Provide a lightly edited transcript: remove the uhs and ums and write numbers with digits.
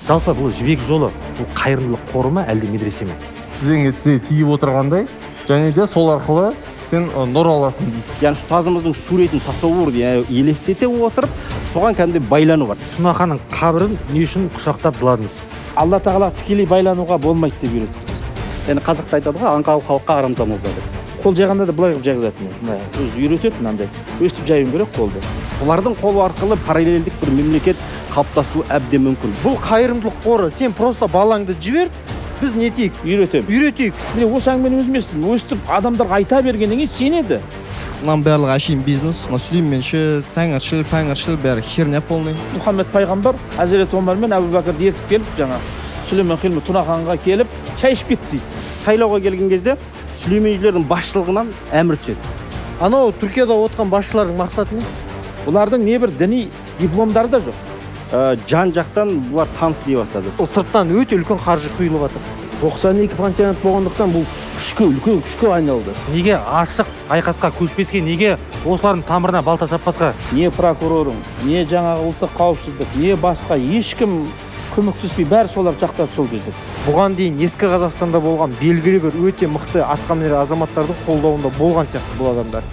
Жалпы бұл жібек жолы бұл қайырымдылық қоры ма әлде медресе ме? Тізеңе тиіп отырғандай, және де сол арқылы сен нұр аласың дейді. Яғни ұстазымыздың суретін тасауыр елестете отырып, соған кәдімгідей байлану бар. Тұнақаның қабірін не үшін құшақтап жыладыңыз? Алла тағала тікелей байлануға болмайды деп үйретті. Яғни қазақта айтады ғой, аңқау халыққа арамза мырза деп. Қол жайғанда да былай қылып жайғызатын. Өзі үйретеді мынандай. Өстіп жаюың керек қолды. Олардың қолы арқылы параллельдік бір мемлекет қалыптасуы әбден мүмкін. Бұл қайырымдылық қоры. Сен просто балаңды жібер, біз не етейік? Үйретейік. Міне осы әңгімені өзім естідім. Өстіп адамдарға айта бергеннен кейін сенеді. Мынаның барлығы әшейін бизнес, Сүлейменшіл, тәңіршіл бәрі херня полный. Мұхаммед пайғамбар Әзірет Омар мен Әбу Бәкір ертіп келіп, жаңа Сүлеймен Хилми Тұнақанға келіп, шай ішіп кетті дейді. Сайлауға келген кезде Сүлейменшілердің басшылығынан әмір түседі. Анау Түркияда отқан басшылардың мақсаты не? Бұлардың не бір діни дипломдары да жоқ. Жан жақтан бұлар таныс дей бастады. Ол сырттан өте үлкен қаржы құйылып жатыр. 92 пансионат болғандықтан бұл үлкен күшке айналды. Неге ашық айқасқа көшпеске, неге осылардың тамырына балта шаппасқа? Не прокурорың, не жаңағы ұлттық қауіпсіздік, не басқа ешкім көмектеспей, бәрі солар жақтады сол кезде. Бұған дейін ескі Қазақстанда болған белгілі бір өте мықты атқамінер азаматтардың қолдауында болған сияқты бұл адамдар.